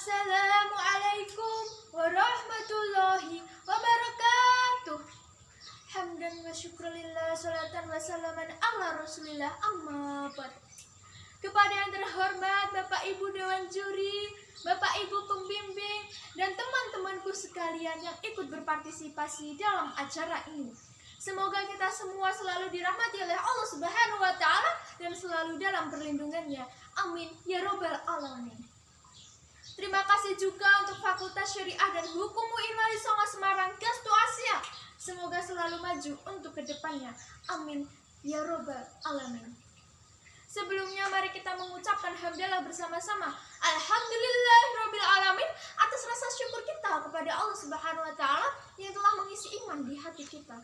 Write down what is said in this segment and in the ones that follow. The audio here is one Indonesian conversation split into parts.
Assalamualaikum warahmatullahi wabarakatuh. Hamdan wa syukrulillah, salatan wa salaman ala rasulillah, amma ba'd. Kepada yang terhormat Bapak Ibu Dewan Juri, Bapak Ibu Pembimbing, dan teman-temanku sekalian yang ikut berpartisipasi dalam acara ini. Semoga kita semua selalu dirahmati oleh Allah Subhanahu wa Ta'ala dan selalu dalam perlindungannya. Amin ya robbal alamin. Terima kasih juga untuk Fakultas Syariah dan Hukum UIN Wali Songo Semarang Gasto Asia. Semoga selalu maju untuk kedepannya. Amin ya robbal alamin. Sebelumnya mari kita mengucapkan hamdalah bersama-sama. Alhamdulillahirabbil alamin atas rasa syukur kita kepada Allah Subhanahu wa Ta'ala yang telah mengisi iman di hati kita.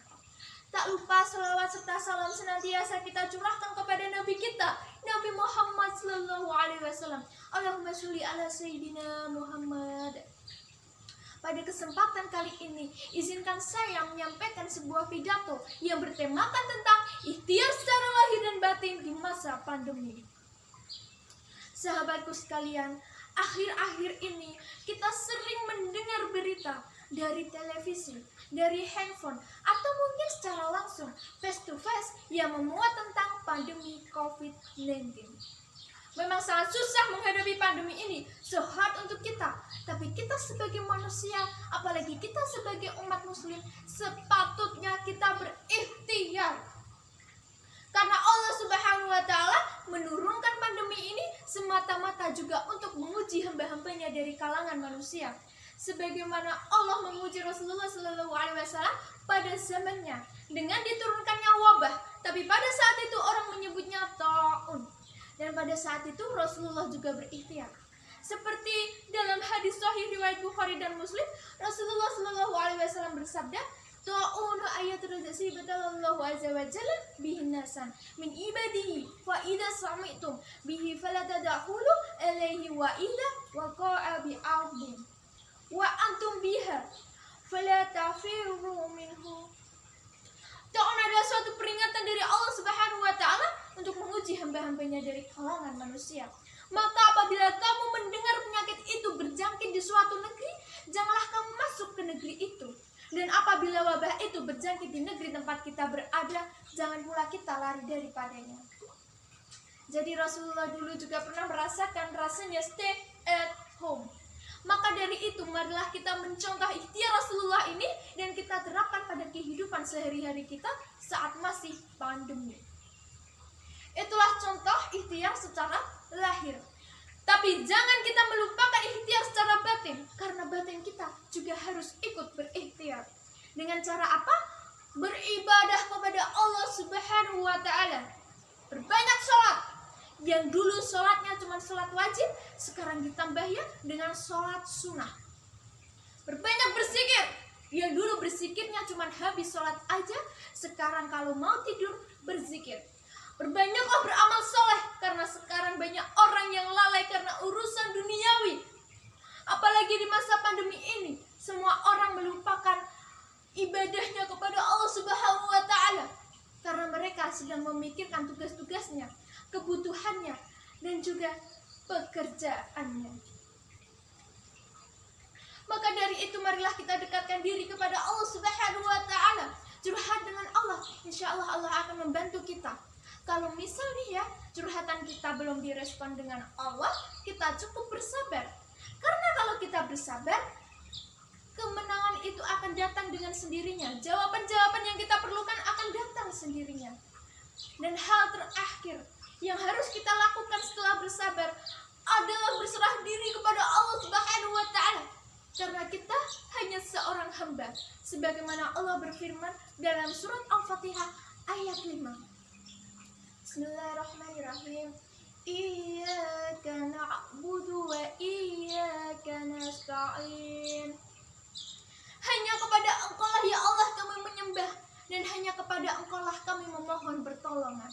Tak lupa selawat serta salam senantiasa kita curahkan kepada Nabi kita, Nabi Muhammad sallallahu alaihi wasallam. Allahumma sholli ala sayyidina Muhammad. Pada kesempatan kali ini, izinkan saya menyampaikan sebuah pidato yang bertemakan tentang ikhtiar secara lahir dan batin di masa pandemi. Sahabatku sekalian, akhir-akhir ini kita sering mendengar berita dari televisi, dari handphone, atau mungkin secara langsung face to face yang memuat tentang pandemi COVID-19. Memang sangat susah menghadapi pandemi ini, so hard untuk kita. Tapi kita sebagai manusia, apalagi kita sebagai umat muslim, sepatutnya kita berikhtiar. Karena Allah Subhanahu wa Ta'ala menurunkan pandemi ini semata-mata juga untuk menguji hamba-hambanya dari kalangan manusia. Sebagaimana Allah menguji Rasulullah Sallallahu Alaihi Wasallam pada zamannya dengan diturunkannya wabah, tapi pada saat itu orang menyebutnya ta'un. Dan pada saat itu Rasulullah juga berikhtiar. Seperti dalam hadis sahih riwayat Bukhari dan Muslim, Rasulullah Sallallahu Alaihi Wasallam bersabda, ta'unu ayatul rajasi batallahu azza wa jalla bihin nasan min ibadihi fa idza sami'tum bihi fala tadkhulu alaihi wa idza waqa'a bi'ardin wa antum biha fala tafiru minhu. Ta'un adalah suatu peringatan dari Allah Subhanahu wa Ta'ala untuk menguji hamba-hambanya dari kalangan manusia. Maka apabila kamu mendengar penyakit itu berjangkit di suatu negeri, janganlah kamu masuk ke negeri itu. Dan apabila wabah itu berjangkit di negeri tempat kita berada, jangan pula kita lari daripadanya. Jadi Rasulullah dulu juga pernah merasakan rasanya stay at home. Maka dari itu marilah kita mencontoh ikhtiar Rasulullah ini dan kita terapkan pada kehidupan sehari-hari kita saat masih pandemi. Itulah contoh ikhtiar secara lahir. Tapi jangan kita melupakan ikhtiar secara batin, karena batin kita juga harus ikut berikhtiar. Dengan cara apa? Beribadah kepada Allah Subhanahu wa Ta'ala. Berbanyak sholat. Yang dulu sholatnya cuma sholat wajib, sekarang ditambah ya dengan sholat sunnah. Berbanyak berzikir. Yang dulu berzikirnya cuma habis sholat aja, sekarang kalau mau tidur berzikir. Berbanyaklah beramal soleh, karena sekarang banyak orang yang lalai karena urusan duniawi. Apalagi di masa pandemi ini, semua orang melupakan ibadahnya kepada Allah Subhanahu wa Ta'ala, karena mereka sedang memikirkan tugas-tugasnya, kebutuhannya, dan juga pekerjaannya. Maka dari itu marilah kita dekatkan diri kepada Allah Subhanahu wa Ta'ala. Curhat dengan Allah, insya Allah Allah akan membantu kita. Kalau misalnya ya curhatan kita belum direspon dengan Allah, kita cukup bersabar. Karena kalau kita bersabar, kemenangan itu akan datang dengan sendirinya. Jawaban-jawaban yang kita perlukan akan datang sendirinya. Dan hal terakhir yang harus kita lakukan setelah bersabar adalah berserah diri kepada Allah Subhanahu wa Ta'ala. Karena kita hanya seorang hamba. Sebagaimana Allah berfirman dalam surat Al-Fatihah ayat 5. Bismillahirrahmanirrahim. Iyyaka na'budu wa iyyaka nasta'in. Hanya kepada Engkau lah ya Allah kami menyembah, dan hanya kepada Engkau lah kami memohon pertolongan.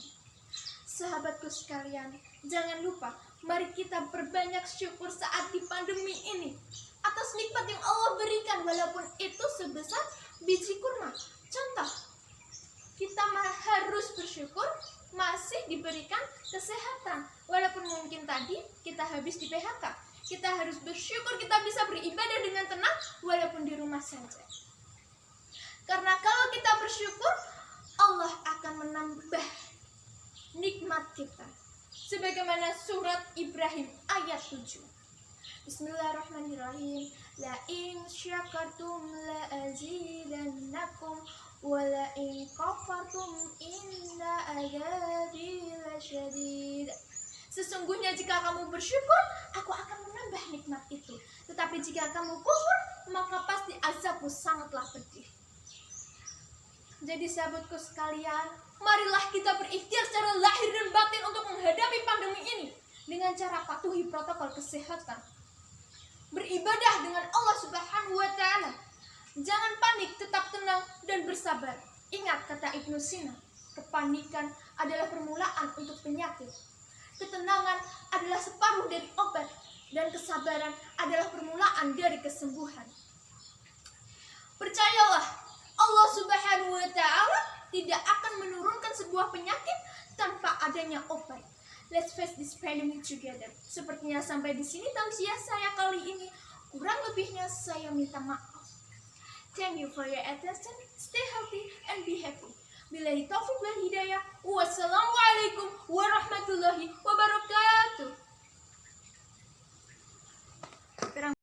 Sahabatku sekalian, jangan lupa mari kita berbanyak syukur saat di pandemi ini atas nikmat yang Allah berikan, walaupun itu sebesar biji kurma. Contoh, kita harus bersyukur masih diberikan kesehatan, walaupun mungkin tadi kita habis di PHK. Kita harus bersyukur kita bisa beribadah dengan tenang walaupun di rumah saja. Karena kalau kita bersyukur, Allah akan menambah nikmat kita. Sebagaimana surat Ibrahim ayat 7. Bismillahirrahmanirrahim. La in syakartum la azidannakum wa la in kafartum inna adzabi lasyadid. Sesungguhnya jika kamu bersyukur, aku akan menambah nikmat itu. Tetapi jika kamu kufur, maka pasti azabku sangatlah pedih. Jadi sahabatku sekalian, marilah kita berikhtiar secara lahir dan batin untuk menghadapi pandemi ini dengan cara patuhi protokol kesehatan. Beribadah dengan Allah Subhanahu wa Ta'ala. Jangan panik, tetap tenang dan bersabar. Ingat kata Ibnu Sina, kepanikan adalah permulaan untuk penyakit. Ketenangan adalah separuh dari obat, dan kesabaran adalah permulaan dari kesembuhan. Percayalah, Allah Subhanahu wa Ta'ala tidak akan menurunkan sebuah penyakit tanpa adanya obat. Let's face this pandemic together. Sepertinya sampai di sini tausiah saya kali ini. Kurang lebihnya saya minta maaf. Thank you for your attention. Stay healthy and be happy. Billahi taufiq wal hidayah. Wassalamualaikum warahmatullahi wabarakatuh.